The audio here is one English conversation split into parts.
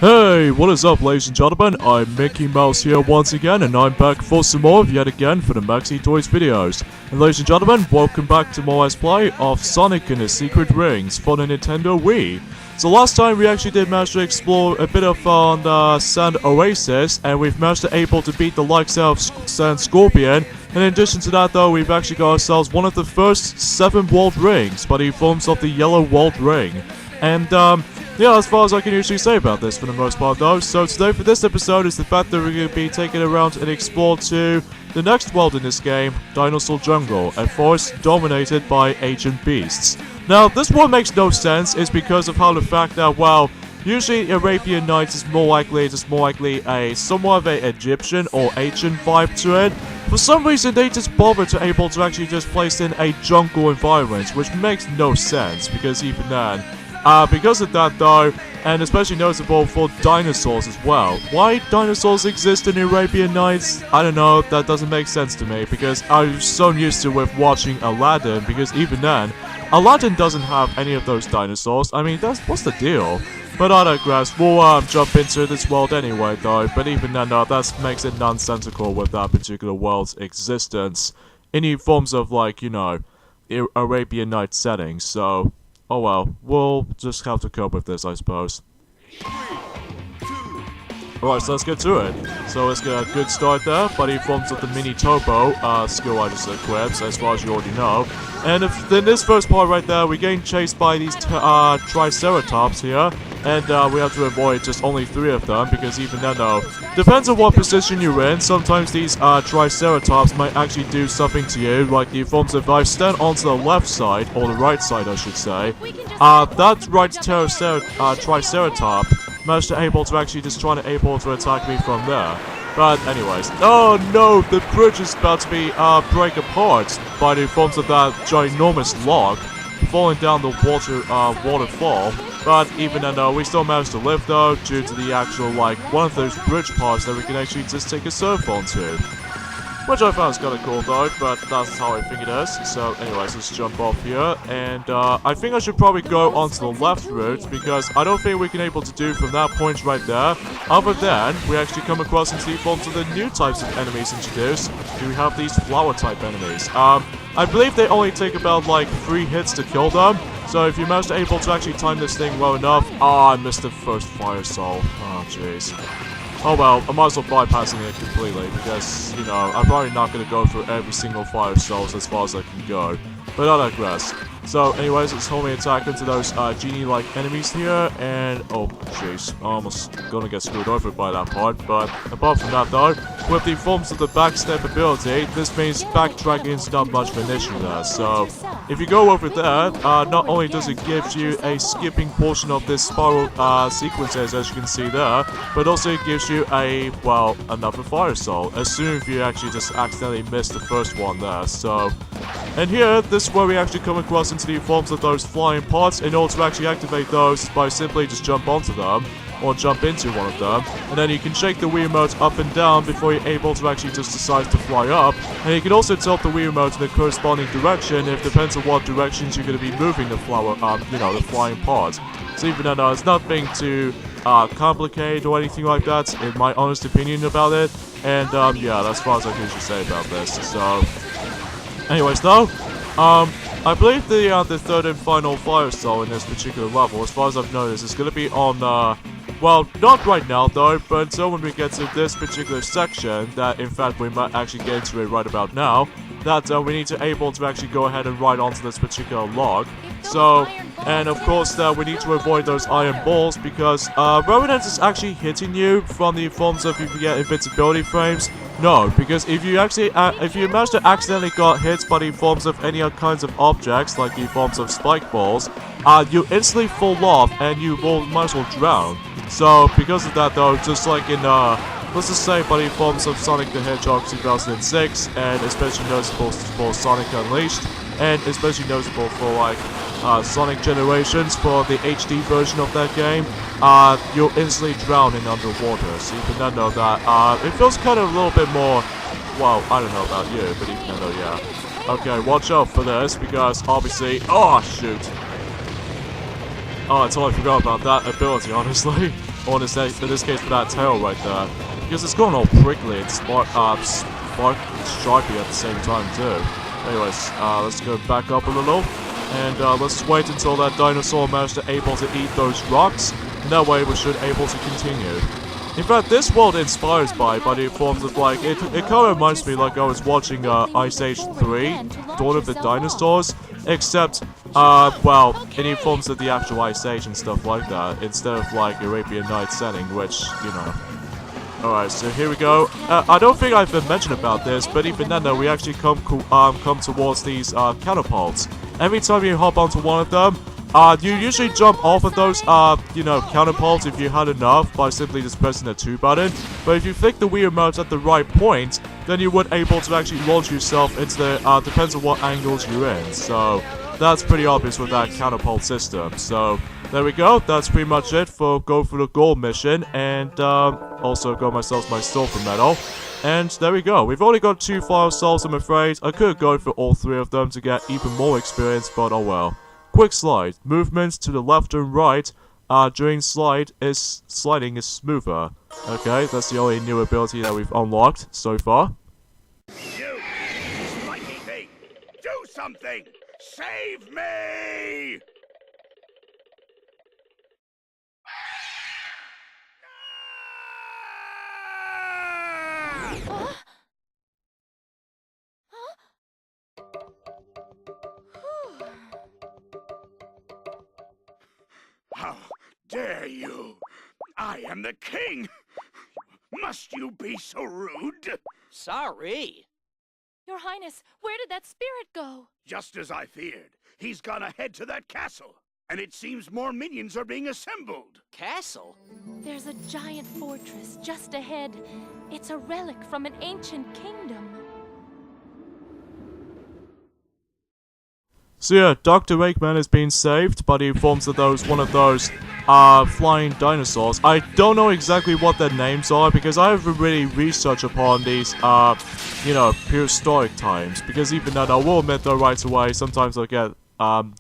Hey, what is up, ladies and gentlemen? I'm Mickey Mouse here once again, and I'm back for some more yet again for the Maxi Toys videos. And ladies and gentlemen, welcome back to more Let's Play of Sonic and his Secret Rings for the Nintendo Wii. So last time we actually did manage to explore a bit of the Sand Oasis, and we've managed to able to beat the likes of Sand Scorpion. And in addition to that though, we've actually got ourselves one of the first 7 world rings by the forms of the yellow world ring. And yeah, as far as I can usually say about this for the most part though. So today for this episode is the fact that we're going to be taking around and explore to the next world in this game, Dinosaur Jungle, a forest dominated by ancient beasts. Now, this one makes no sense is because of how the fact that, well, usually Arabian Nights is more likely a somewhat of a Egyptian or ancient vibe to it. For some reason, they just bothered to able to actually just place in a jungle environment, which makes no sense because even then, because of that though, and especially noticeable for dinosaurs as well. Why dinosaurs exist in Arabian Nights? I don't know, that doesn't make sense to me because I'm so used to with watching Aladdin, because even then, Aladdin doesn't have any of those dinosaurs. I mean, what's the deal? But I digress, we'll jump into this world anyway though, but even then that makes it nonsensical with that particular world's existence. Any forms of like, you know, Arabian Nights settings, so oh well, we'll just have to cope with this, I suppose. Alright, so let's get to it. So let's get a good start there by the forms of the mini turbo skill I just equipped, as far as you already know. And in this first part right there, we're getting chased by these Triceratops here, and we have to avoid just only 3 of them, because even then though, depends on what position you're in, sometimes these Triceratops might actually do something to you, like the forms of if I stand onto the left side, or the right side I should say, that right Triceratop managed to able to actually just trying to attack me from there. But anyways, oh no, the bridge is about to be break apart by the forms of that ginormous log falling down the waterfall. But even then, we still managed to live though, due to the actual like one of those bridge parts that we can actually just take a surf onto. Which I found is kind of cool though, but that's how I think it is. So anyways, let's jump off here, and I think I should probably go onto the left route, because I don't think we can able to do from that point right there. Other than, we actually come across into the forms of the new types of enemies introduced. We have these flower type enemies. I believe they only take about like 3 hits to kill them. So if you manage to able to actually time this thing well enough, I missed the first fire soul. Oh jeez. Oh well, I might as well bypassing it completely, because, you know, I'm probably not going to go through every single 5 souls as far as I can go. But I digress. So anyways, let's hold me attack into those genie-like enemies here, and oh jeez, I'm almost gonna get screwed over by that part. But apart from that though, with the forms of the backstep ability, this means backtracking is not much of an issue there. So if you go over there, not only does it give you a skipping portion of this spiral sequences as you can see there, but also it gives you a, well, another fire soul, as soon as you actually just accidentally missed the first one there. So, and here, this is where we actually come across into the forms of those flying parts. In order to actually activate those, by simply just jump onto them, or jump into one of them, and then you can shake the Wii Remote up and down before you're able to actually just decide to fly up. And you can also tilt the Wii Remote in the corresponding direction, if it depends on what directions you're going to be moving the the flying part. So even though it's nothing too complicated or anything like that, in my honest opinion about it. And yeah, that's as far as I can usually say about this. So, anyways though, I believe the third and final fire soul in this particular level, as far as I've noticed, is going to be on, well, not right now though, but until when we get to this particular section, that in fact we might actually get into it right about now, that we need to able to actually go ahead and ride onto this particular log. So, and of course we need to avoid those iron balls, because Revenant is actually hitting you from the forms of if you get invincibility frames. No, because if you actually, if you manage to accidentally got hit by the forms of any other kinds of objects, like the forms of spike balls, you instantly fall off and you might as well drown. So, because of that though, just like in, let's just say by the forms of Sonic the Hedgehog 2006, and especially noticeable for Sonic Unleashed, and especially noticeable for like, Sonic Generations for the HD version of that game, you'll instantly drown in underwater. So you can know that, it feels kind of a little bit more, well, I don't know about you, but even though, yeah. Okay, watch out for this, because obviously, oh shoot. Oh, I totally forgot about that ability, honestly. Or in this case for that tail right there. Because it's going all prickly and sparky at the same time too. Anyways, let's go back up a little. And let's wait until that dinosaur managed to able to eat those rocks. And that way we should able to continue. In fact, this world inspires by the forms of like, it kind of reminds me like I was watching Ice Age 3, Dawn of the Dinosaurs, except, well, it informs of the actual Ice Age and stuff like that, instead of like Arabian Nights setting, which, you know. Alright, so here we go. I don't think I've been mentioned about this, but even then though, we actually come towards these catapults. Every time you hop onto one of them, you usually jump off of those, you know, catapults if you had enough by simply just pressing the 2 button. But if you flick the Wii remote at the right point, then you would able to actually launch yourself into the, depends on what angles you're in. So, that's pretty obvious with that catapult system. So, there we go. That's pretty much it for go for the gold mission. And, also got myself my silver medal. And there we go. We've only got 2 fire souls, I'm afraid. I could go for all 3 of them to get even more experience, but oh well. Quick slide. Movements to the left and right during sliding is smoother. Okay, that's the only new ability that we've unlocked so far. You, spiky thing! Do something! Save me! How dare you! I am the king! Must you be so rude? Sorry. Your Highness, where did that spirit go? Just as I feared. He's gone ahead to that castle. And it seems more minions are being assembled. Castle? There's a giant fortress just ahead. It's a relic from an ancient kingdom. So yeah, Dr. Eggman has been saved, but he informs of one of those flying dinosaurs. I don't know exactly what their names are because I haven't really researched upon these, you know, prehistoric times. Because even then, I will admit though right away, sometimes I get,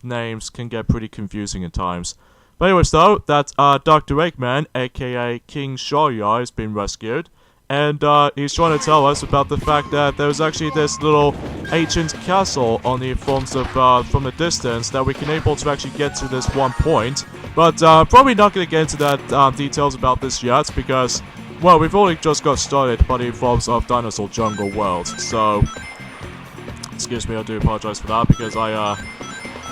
names can get pretty confusing at times. But anyways though, that, Dr. Eggman, aka King Shaya, has been rescued. And, he's trying to tell us about the fact that there's actually this little ancient castle on the forms of, from a distance that we can able to actually get to this one point. But, probably not gonna get into that, details about this yet, because, well, we've only just got started by the forms of Dinosaur Jungle World, so... Excuse me, I do apologize for that, because I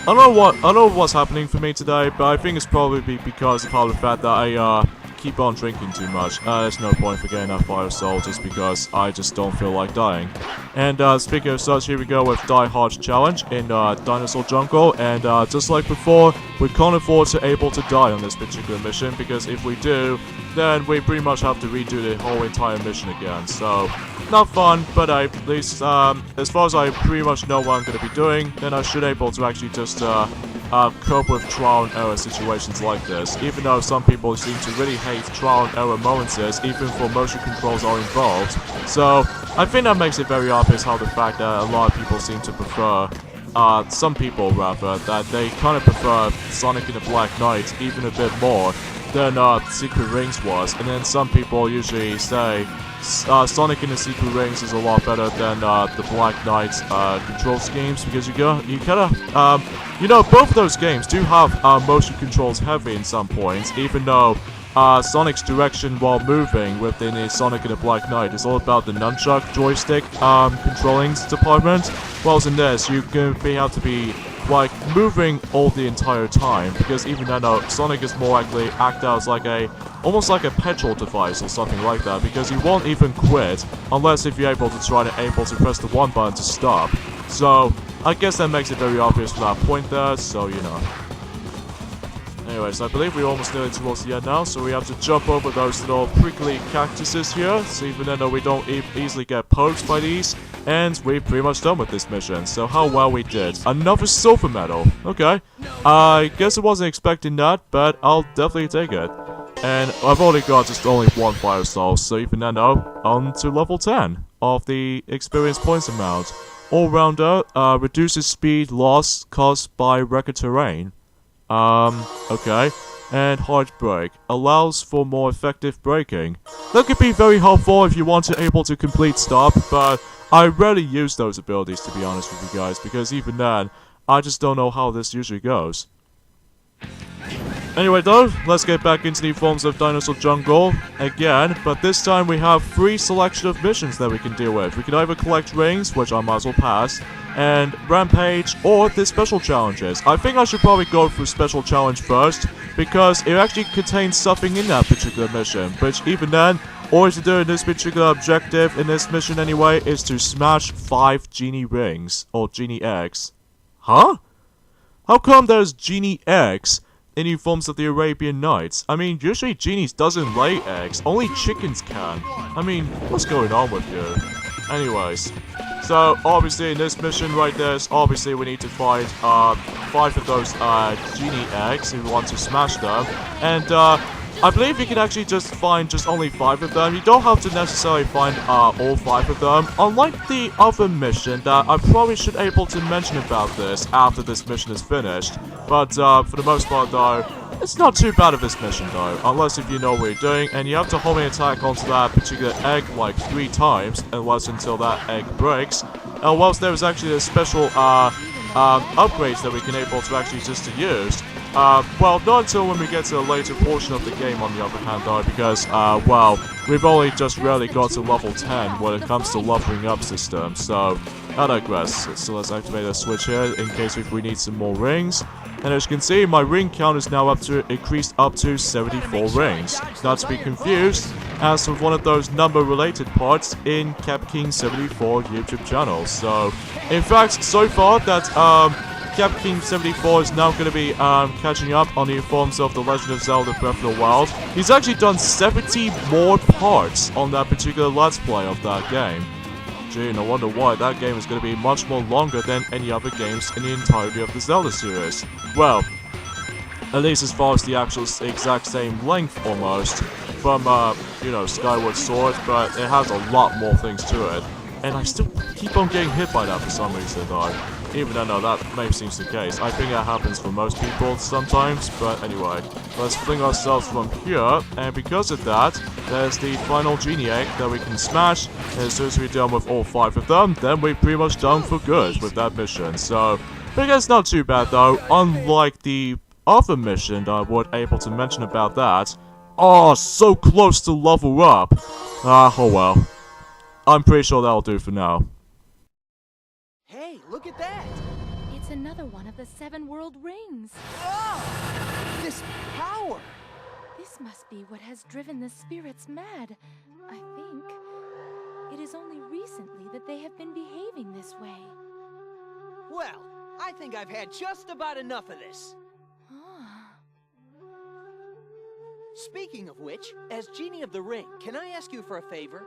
don't know what's happening for me today, but I think it's probably because of the fact that I, keep on drinking too much. There's no point for getting that fire soul just because I just don't feel like dying. And speaking of such, here we go with Die Hard Challenge in Dinosaur Jungle. And just like before, we can't afford to able to die on this particular mission because if we do, then we pretty much have to redo the whole entire mission again. So, not fun, but at least as far as I pretty much know what I'm going to be doing, then I should able to actually just cope with trial and error situations like this, even though some people seem to really hate trial and error moments, even for motion controls are involved. So, I think that makes it very obvious how the fact that a lot of people seem to prefer, some people rather, that they kind of prefer Sonic and the Black Knight even a bit more than Secret Rings was, and then some people usually say Sonic and the Secret Rings is a lot better than the Black Knight's control schemes because you kind of, you know, both of those games do have motion controls heavy in some points, even though Sonic's direction while moving within the Sonic and the Black Knight is all about the nunchuck joystick controlling department, whilst in this you have to be like moving all the entire time because even though Sonic is more likely act out as like almost like a petrol device or something like that because he won't even quit unless if you're able to press the 1 button to stop. So I guess that makes it very obvious from that point there, so you know. Anyways, I believe we're almost nearly towards the end now, so we have to jump over those little prickly cactuses here, so even though we don't easily get poked by these, and we're pretty much done with this mission, so how well we did. Another silver medal, okay. I guess I wasn't expecting that, but I'll definitely take it. And I've only got just only 1 fire soul, so even now, on to level 10 of the experience points amount. All-rounder, reduces speed loss caused by wrecked terrain. Okay. and hard brake. Allows for more effective braking. That could be very helpful if you want to able to complete stop, but I rarely use those abilities, to be honest with you guys, because even then, I just don't know how this usually goes. Anyway though, let's get back into the forms of Dinosaur Jungle again, but this time we have 3 selection of missions that we can deal with. We can either collect rings, which I might as well pass, and Rampage, or the special challenges. I think I should probably go through special challenge first, because it actually contains something in that particular mission, which even then, all to do in this particular objective, in this mission anyway, is to smash 5 genie rings, or genie eggs. Huh? How come there's genie eggs in the forms of the Arabian Nights? I mean, usually genies doesn't lay eggs, only chickens can. I mean, what's going on with you? Anyways, so obviously in this mission right there, obviously we need to find 5 of those genie eggs if we want to smash them, and I believe you can actually just find just only 5 of them. You don't have to necessarily find all 5 of them. Unlike the other mission that I probably should able to mention about this after this mission is finished. But for the most part though, it's not too bad of this mission though. Unless if you know what you're doing and you have to homing attack onto that particular egg like 3 times. Unless until that egg breaks. Whilst there is actually a special upgrades that we can able to actually just to use. Well, not until when we get to a later portion of the game on the other hand though, because, well, we've only just rarely got to level 10 when it comes to leveling up system, so I digress. So let's activate a switch here in case if we need some more rings. And as you can see, my ring count is now increased up to 74 rings. Not to be confused as with one of those number related parts in Cap King 74 YouTube channel. So, in fact, so far that, Cap King 74 is now going to be catching up on the forms of The Legend of Zelda Breath of the Wild. He's actually done 70 more parts on that particular Let's Play of that game. Gee, no wonder why that game is going to be much more longer than any other games in the entirety of the Zelda series. Well, at least as far as the actual exact same length almost from, you know, Skyward Sword, but it has a lot more things to it. And I still keep on getting hit by that for some reason though. Even though no, that maybe seems the case. I think that happens for most people sometimes, but anyway. Let's fling ourselves from here, and because of that, there's the final genie egg that we can smash. And as soon as we're done with all 5 of them, then we're pretty much done for good with that mission. So, I think it's not too bad though, unlike the other mission that I was able to mention about that. Oh, so close to level up. Oh well. I'm pretty sure that'll do for now. Hey, look at that! It's another one of the 7 world rings. Oh! This power! This must be what has driven the spirits mad, I think. It is only recently that they have been behaving this way. Well, I think I've had just about enough of this. Speaking of which, as Genie of the Ring, can I ask you for a favor?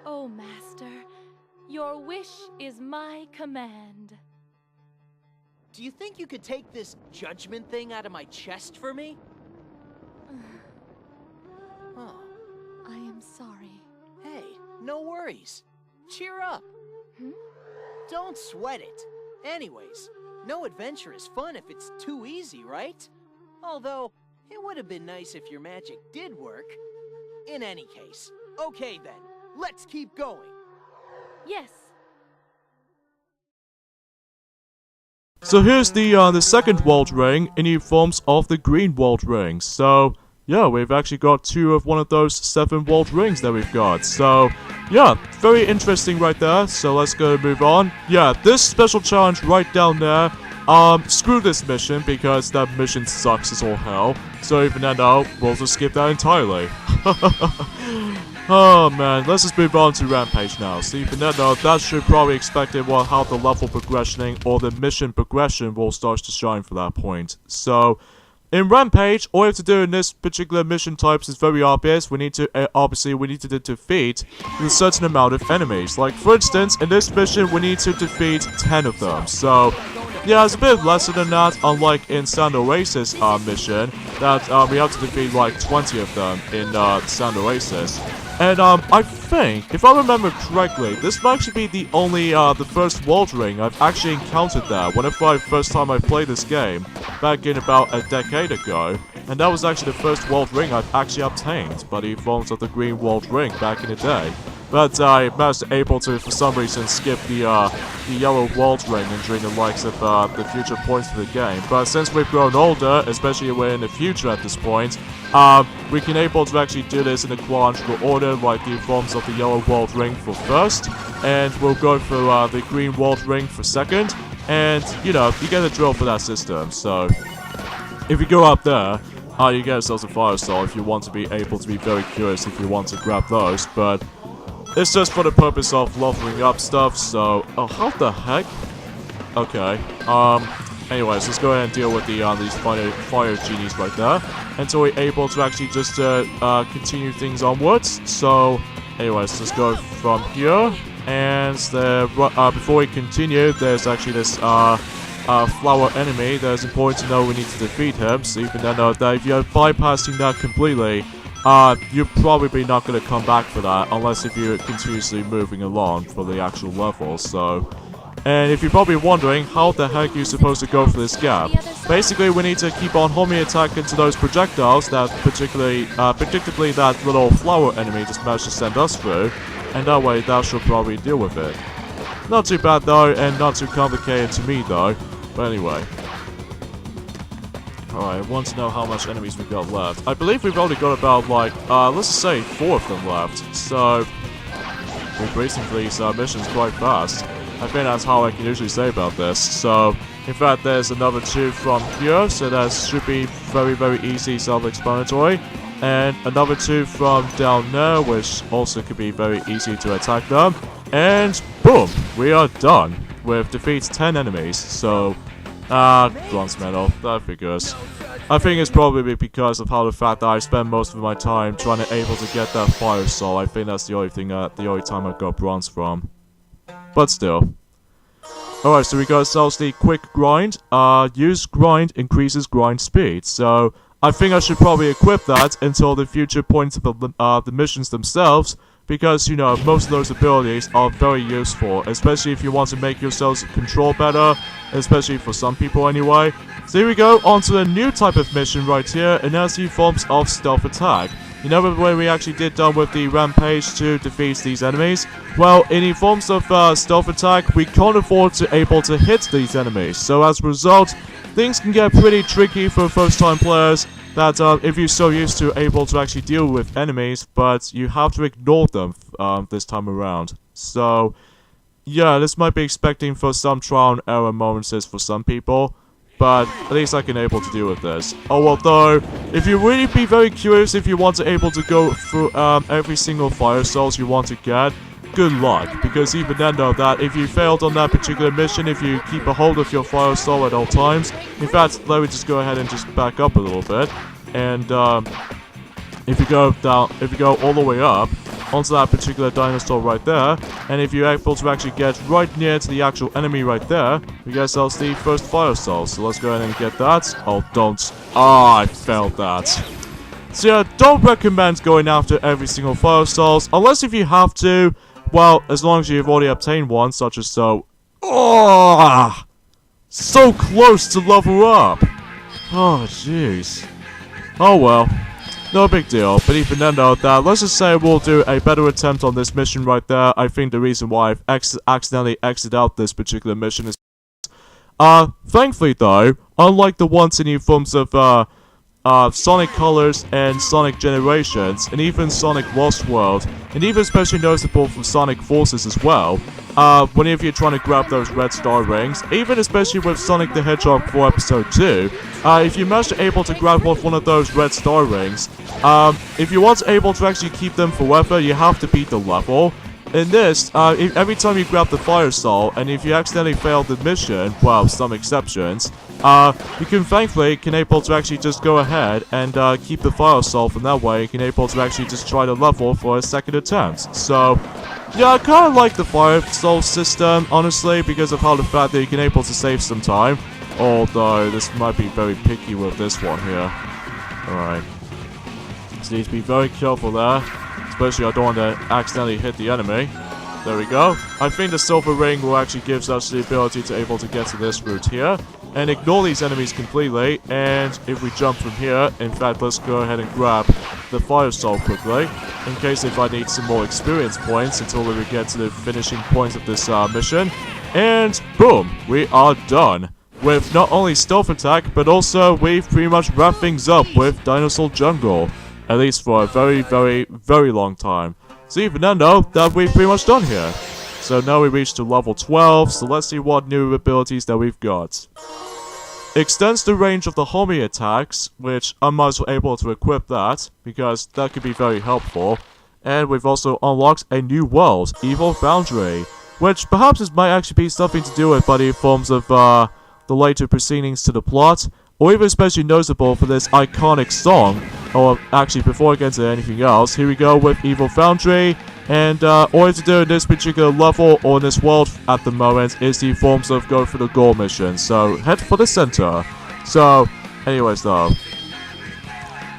Oh, Master, your wish is my command. Do you think you could take this judgment thing out of my chest for me? Oh. I am sorry. Hey, no worries. Cheer up. Don't sweat it. Anyways, no adventure is fun if it's too easy, right? Although, it would have been nice if your magic did work. In any case, okay then. Let's keep going. Yes. So here's the second world ring in the forms of the green world ring. So yeah, we've actually got 2 of one of those 7 world rings that we've got. So yeah, very interesting right there. So let's go move on. Yeah, this special challenge right down there. Screw this mission because that mission sucks as all hell. So even then, we'll just skip that entirely. Oh man, let's just move on to Rampage now. So even then, that should probably expect it how the level progressioning or the mission progression will start to shine for that point. So, in Rampage, all you have to do in this particular mission types is very obvious. We need to, obviously, we need to defeat a certain amount of enemies. Like, for instance, in this mission, we need to defeat 10 of them. So, yeah, it's a bit lesser than that, unlike in Sand Oasis mission, that we have to defeat like 20 of them in Sand Oasis. And I think, if I remember correctly, this might actually be the only, the first world ring I've actually encountered there whenever first time I played this game, back in about a decade ago. And that was actually the first world ring I've actually obtained by the forms of the green world ring back in the day. But I managed able to, for some reason, skip the yellow world ring and during the likes of the future points of the game. But since we've grown older, especially we're in the future at this point, we can able to actually do this in a chronological order, like the forms of the yellow world ring for first, and we'll go for the green world ring for second, and you know, you get a drill for that system. So if you go up there, you get yourselves a fire soul if you want to be able to be very curious if you want to grab those, but it's just for the purpose of leveling up stuff, so... Oh, how the heck? Okay, anyways, let's go ahead and deal with the, these fire genies right there, until we're able to actually just, continue things onwards. So, anyways, let's go from here, and before we continue, there's actually this, flower enemy that is important to know we need to defeat him, so even though that if you're bypassing that completely, you're probably not going to come back for that, unless if you're continuously moving along for the actual level, so... And if you're probably wondering how the heck you're supposed to go for this gap, basically we need to keep on homing attack into those projectiles that predictably that little flower enemy just managed to send us through, and that way that should probably deal with it. Not too bad though, and not too complicated to me though, but anyway. Alright, I want to know how much enemies we've got left. I believe we've only got about, like, let's just say 4 of them left. So, we're breezing through these missions quite fast. I think that's how I can usually say about this. So, in fact, there's another 2 from here, so that should be very, very easy, self-explanatory. And another 2 from down there, which also could be very easy to attack them. And, boom! We are done with defeats 10 enemies, so... bronze medal, that figures. I think it's probably because of how the fact that I spent most of my time trying to able to get that fire soul. I think that's the only thing, the only time I got bronze from. But still. Alright, so we got ourselves the quick grind. Use grind increases grind speed. So, I think I should probably equip that until the future points of the missions themselves. Because, you know, most of those abilities are very useful, especially if you want to make yourselves control better, especially for some people anyway. So here we go, onto a new type of mission right here, and that's the forms of stealth attack. You know the way we actually did done with the rampage to defeat these enemies? Well, in the forms of stealth attack, we can't afford to able to hit these enemies. So as a result, things can get pretty tricky for first-time players. That if you're so used to able to actually deal with enemies, but you have to ignore them this time around. So, yeah, this might be expecting for some trial and error moments for some people, but at least I can able to deal with this. Oh, although, if you really be very curious if you want to able to go through every single fire cells you want to get, good luck, because even then though that if you failed on that particular mission, if you keep a hold of your fire soul at all times, in fact, let me just go ahead and just back up a little bit, and if you go all the way up onto that particular dinosaur right there, and if you're able to actually get right near to the actual enemy right there, we get ourselves the first fire soul. So let's go ahead and get that. Oh, don't. Ah, I failed that. So yeah, don't recommend going after every single fire souls, unless if you have to. Well, as long as you've already obtained one, such as so... Oh! So close to level up! Oh, jeez. Oh well. No big deal, but even then though, let's just say we'll do a better attempt on this mission right there. I think the reason why I've accidentally exited out this particular mission is... thankfully though, unlike the ones in the forms of, Sonic Colors and Sonic Generations, and even Sonic Lost World, and even especially noticeable from Sonic Forces as well, whenever you're trying to grab those red star rings, even especially with Sonic the Hedgehog 4 Episode 2, if you manage to able to grab one of those red star rings, if you want to able to actually keep them forever, you have to beat the level. In this, every time you grab the fire soul, and if you accidentally fail the mission, well, some exceptions, you can thankfully able to actually just go ahead and keep the fire soul, and that way you can able to actually just try the level for a second attempt. So, yeah, I kind of like the fire soul system, honestly, because of how the fact that you can able to save some time. Although, this might be very picky with this one here. Alright. So need to be very careful there. Especially I don't want to accidentally hit the enemy. There we go. I think the silver ring will actually gives us the ability to able to get to this route here. And ignore these enemies completely. And if we jump from here, in fact, let's go ahead and grab the fire soul quickly. In case if I need some more experience points until we get to the finishing point of this mission. And boom, we are done. With not only stealth attack, but also we've pretty much wrapped things up with Dinosaur Jungle. At least for a very, very, very long time. So even then though, that we've pretty much done here. So now we reached to level 12, so let's see what new abilities that we've got. Extends the range of the homing attacks, which I'm also able to equip that, because that could be very helpful. And we've also unlocked a new world, Evil Foundry, which perhaps it might actually be something to do with by the forms of the later proceedings to the plot, or even especially noticeable for this iconic song. Or actually, before I get into anything else, here we go with Evil Foundry. And all you have to do in this particular level or in this world at the moment is the forms of go for the goal mission. So head for the center. So, anyways though.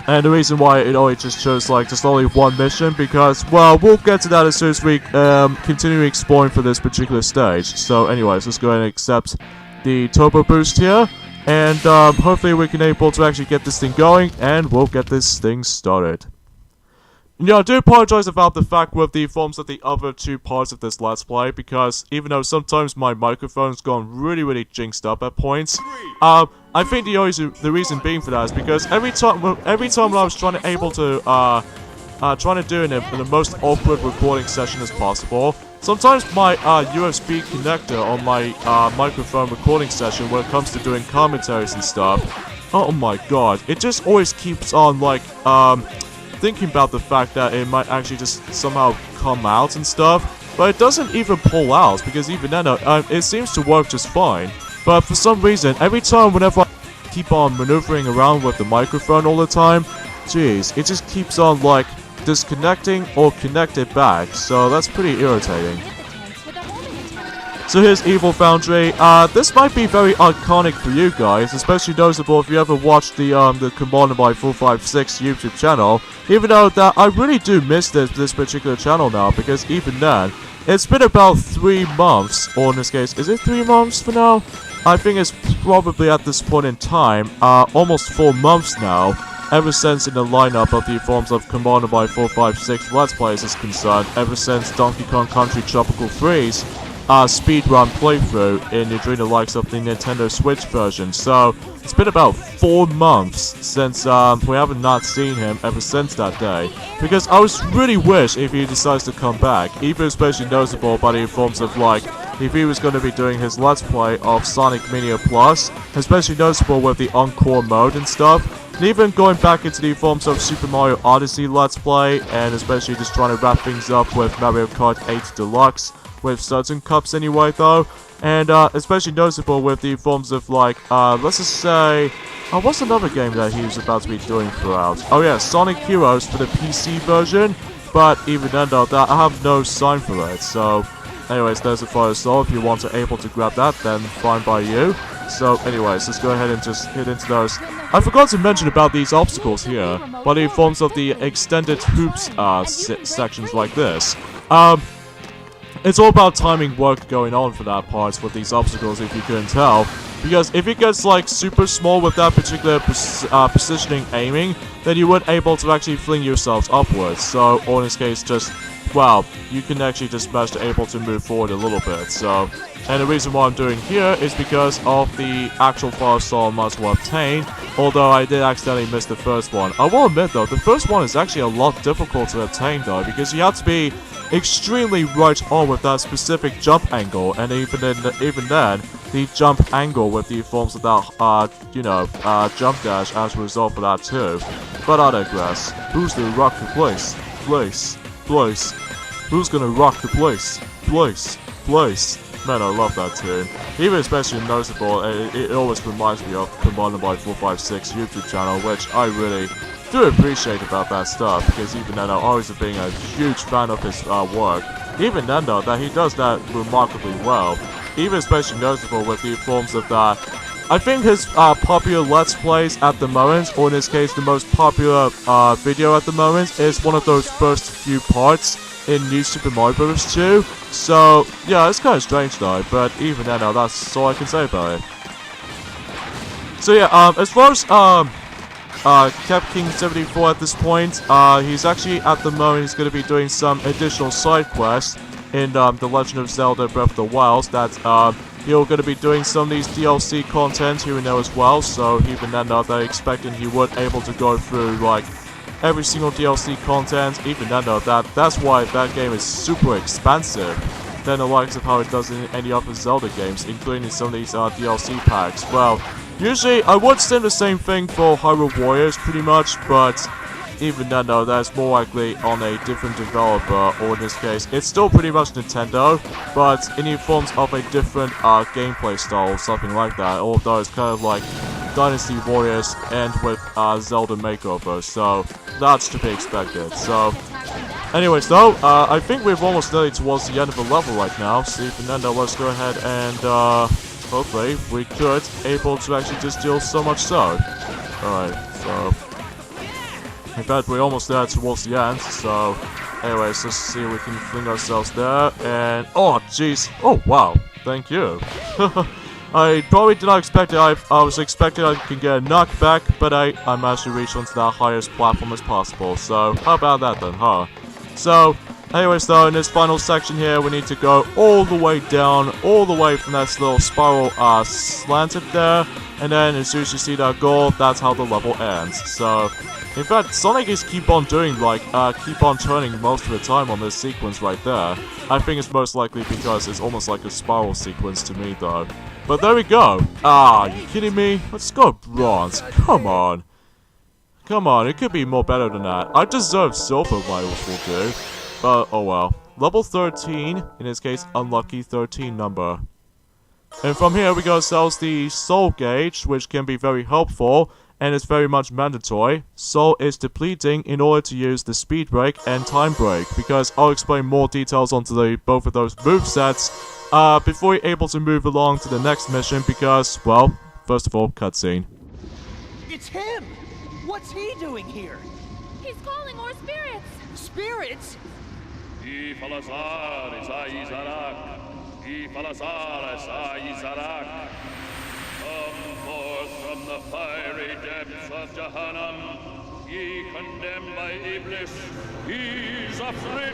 And the reason why it only just shows like just only one mission because, well, we'll get to that as soon as we continue exploring for this particular stage. So anyways, let's go ahead and accept the turbo boost here. And hopefully we can able to actually get this thing going, and we'll get this thing started. Yeah, I do apologize about the fact with the forms of the other two parts of this Let's Play, because even though sometimes my microphone's gone really jinxed up at points, I think the reason being for that is because every time when I was trying to able to do in the most awkward recording session as possible, sometimes my USB connector on my microphone recording session when it comes to doing commentaries and stuff, oh my god, it just always keeps on like thinking about the fact that it might actually just somehow come out and stuff, but it doesn't even pull out because even then it seems to work just fine. But for some reason, every time whenever I keep on maneuvering around with the microphone all the time, jeez, it just keeps on like disconnecting or connected back, so that's pretty irritating. So here's Evil Foundry. This might be very iconic for you guys, especially noticeable if you ever watched the Commander by 456 YouTube channel. Even though that I really do miss this particular channel now, because even then, it's been about 3 months, or in this case, is it 3 months for now? I think it's probably at this point in time, almost 4 months now, ever since in the lineup of the forms of Commander by 456 Let's Plays is concerned, ever since Donkey Kong Country Tropical Freeze speedrun playthrough during the likes of the Nintendo Switch version. So it's been about 4 months since we haven't not seen him ever since that day. Because I was really wish if he decides to come back, even especially noticeable by the forms of like if he was going to be doing his Let's Play of Sonic Mania Plus, especially noticeable with the Encore mode and stuff. And even going back into the forms of Super Mario Odyssey Let's Play, and especially just trying to wrap things up with Mario Kart 8 Deluxe, with certain cups anyway though, and especially noticeable with the forms of like, let's just say, what's another game that he was about to be doing throughout? Oh yeah, Sonic Heroes for the PC version, but even then though, that I have no sign for it, so anyways, there's a fire soul. If you want to able to grab that, then fine by you. So anyways, let's go ahead and just hit into those. I forgot to mention about these obstacles here, but in forms of the extended hoops sections like this. It's all about timing work going on for that part with these obstacles, if you couldn't tell. Because if it gets like super small with that particular positioning aiming, then you weren't able to actually fling yourselves upwards. So, or in this case, just, well, you can actually just manage to able to move forward a little bit. So, and the reason why I'm doing here is because of the actual fire soul I must well obtain, although I did accidentally miss the first one. I will admit though, the first one is actually a lot difficult to obtain though, because you have to be extremely right on with that specific jump angle, and even then, the jump angle with the forms of that, jump dash as a result of that too. But I digress. Who's gonna rock the place? Who's gonna rock the place? Man, I love that tune. Even especially noticeable, it always reminds me of Commander by 456 YouTube channel, which I really do appreciate about that stuff, because even then, I've always been a huge fan of his work. Even then though, that he does that remarkably well. Even especially noticeable with the forms of that I think his popular Let's Plays at the moment, or in this case the most popular video at the moment, is one of those first few parts in New Super Mario Bros. 2. So, yeah, it's kind of strange though, but even then, that's all I can say about it. So yeah, as far as Cap King 74 at this point, he's actually at the moment he's going to be doing some additional side quests in The Legend of Zelda Breath of the Wild that you're going to be doing some of these DLC content here and there as well, so even then they're expecting he would able to go through like every single DLC content. Even then that's why that game is super expensive than the likes of how it does in any other Zelda games, including some of these DLC packs. Well, usually I would say the same thing for Hyrule Warriors pretty much, but even then though, that's more likely on a different developer, or in this case, it's still pretty much Nintendo, but in the forms of a different gameplay style or something like that, although it's kind of like Dynasty Warriors and with Zelda Makeover, so that's to be expected. So, anyways though, I think we're almost nearly towards the end of the level right now, so even then though, let's go ahead and hopefully we could able to actually just deal so much so. Alright, so in fact, we're almost there towards the end, so anyways, let's see if we can fling ourselves there, and oh jeez, oh wow, thank you. I probably did not expect it. I was expecting I could get a knockback, but I managed to reach onto that highest platform as possible, so how about that then, huh? So anyways though, in this final section here, we need to go all the way down, all the way from that little spiral slanted there, and then as soon as you see that goal, that's how the level ends. So in fact, Sonic is keep on doing, like, keep on turning most of the time on this sequence right there. I think it's most likely because it's almost like a spiral sequence to me, though. But there we go. Ah, you kidding me? Let's go bronze. Come on. Come on, it could be more better than that. I deserve silver, rivals will do. But, oh well. Level 13, in this case, unlucky 13 number. And from here, we got ourselves the soul gauge, which can be very helpful, and it's very much mandatory. Soul is depleting in order to use the speed break and time break, because I'll explain more details onto both of those movesets before you're able to move along to the next mission, because, well, first of all, cutscene. It's him! What's he doing here? He's calling more spirits! Spirits? Come forth from the fiery depths of Jahannam, ye condemned by Iblis, he's afraid.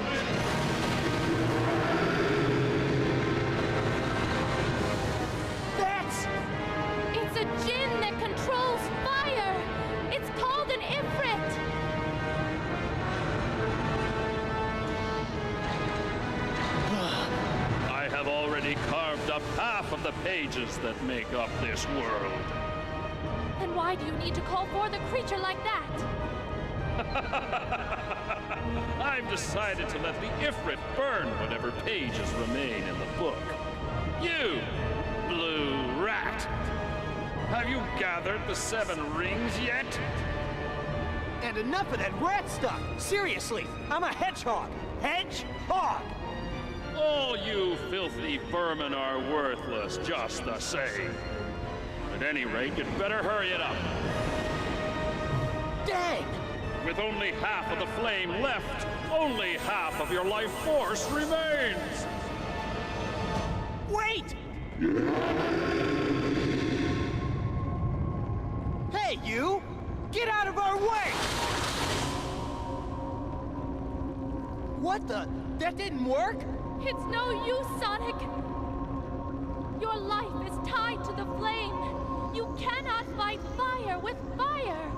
It's a djinn that controls fire! It's called an Ifrit! I have already carved up half of the pages that make up this world. Then why do you need to call forth a creature like that? I've decided to let the Ifrit burn whatever pages remain in the book. You, blue rat! Have you gathered the 7 rings yet? And enough of that rat stuff! Seriously, I'm a hedgehog! Hedgehog! All you filthy vermin are worthless just the same. At any rate, you'd better hurry it up. Dang! With only half of the flame left, only half of your life force remains! Wait! Hey, you! Get out of our way! What the? That didn't work? It's no use, Sonic! Your life is tied to the flame! You cannot fight fire with fire!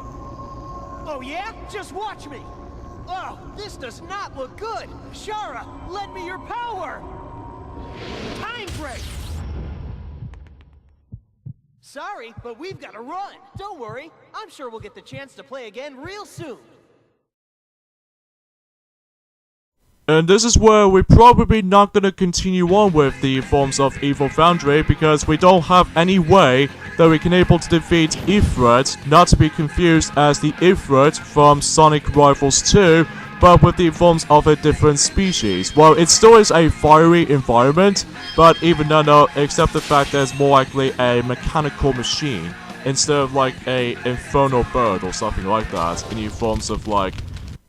Oh yeah? Just watch me! Oh, this does not look good! Shara, lend me your power! Time break! Sorry, but we've got to run. Don't worry, I'm sure we'll get the chance to play again real soon. And this is where we're probably not gonna continue on with the forms of Evil Foundry, because we don't have any way that we can able to defeat Ifrit, not to be confused as the Ifrit from Sonic Rivals 2, but with the forms of a different species. Well, it still is a fiery environment, but even then, except the fact that it's more likely a mechanical machine instead of like a infernal bird or something like that, in the forms of like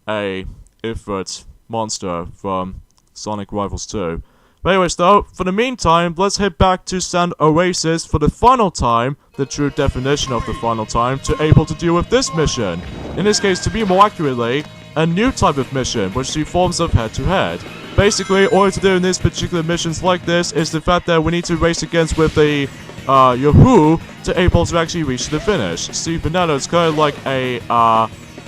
a Ifrit monster from Sonic Rivals 2. But anyways though, for the meantime, let's head back to Sand Oasis for the final time, the true definition of the final time, to able to deal with this mission. In this case, to be more accurately, a new type of mission, which is forms of head-to-head. Basically, all you have to do in these particular missions like this is the fact that we need to race against with the Yahoo to able to actually reach the finish. See, Banana, it's kind of like a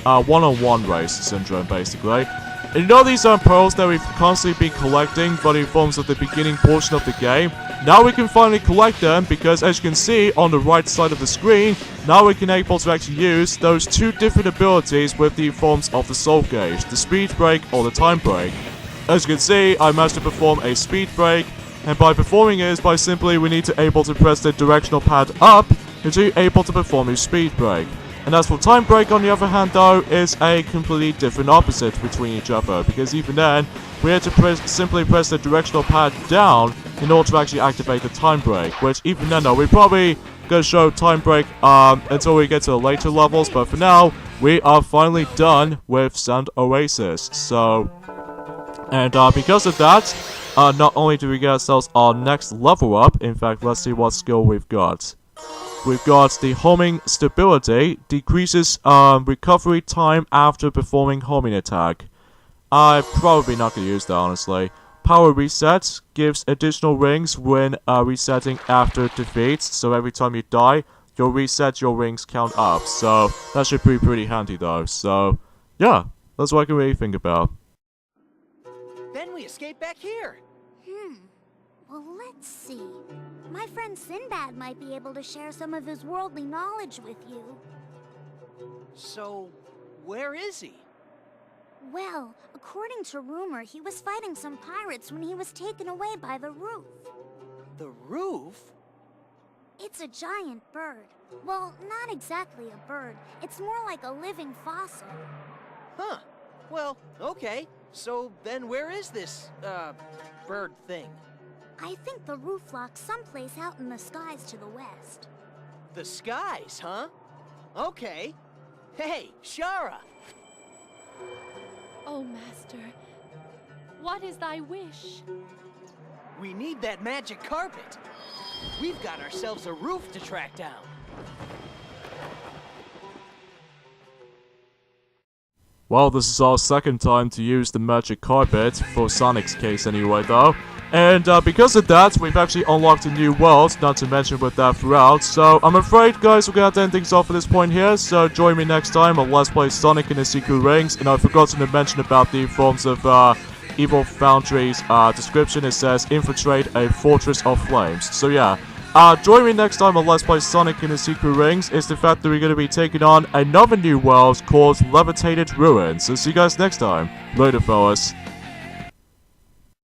one-on-one race syndrome, basically. And you know these pearls that we've constantly been collecting for the forms of the beginning portion of the game? Now we can finally collect them because, as you can see on the right side of the screen, now we can able to actually use those two different abilities with the forms of the soul gauge, the speed break or the time break. As you can see, I managed to perform a speed break, and by performing it is by simply we need to able to press the directional pad up until you're able to perform a speed break. And as for time break, on the other hand though, is a completely different opposite between each other, because even then, we had to simply press the directional pad down in order to actually activate the time break, which even then though, we're probably gonna show time break until we get to the later levels, but for now, we are finally done with Sand Oasis. So, and because of that, not only do we get ourselves our next level up, in fact, let's see what skill we've got. We've got the homing stability, decreases recovery time after performing homing attack. I'm probably not going to use that, honestly. Power reset gives additional rings when resetting after defeat, so every time you die, you'll reset your rings count up. So that should be pretty handy though. So yeah, that's what I can really think about. Then we escape back here. Well, let's see. My friend Sinbad might be able to share some of his worldly knowledge with you. So, where is he? Well, according to rumor, he was fighting some pirates when he was taken away by the roof. The roof? It's a giant bird. Well, not exactly a bird. It's more like a living fossil. Huh. Well, okay. So then where is this, bird thing? I think the roof locks someplace out in the skies to the west. The skies, huh? Okay. Hey, Shara! Oh, Master, what is thy wish? We need that magic carpet. We've got ourselves a roof to track down. Well, this is our second time to use the magic carpet, for Sonic's case anyway though. And because of that, we've actually unlocked a new world, not to mention with that throughout. So I'm afraid, guys, we're gonna have to end things off at this point here. So join me next time on Let's Play Sonic and the Secret Rings. And I've forgotten to mention about the forms of Evil Foundry's description. It says, infiltrate a fortress of flames. So yeah, join me next time on Let's Play Sonic and the Secret Rings. Is the fact that we're going to be taking on another new world called Levitated Ruins. So see you guys next time. Later, fellas.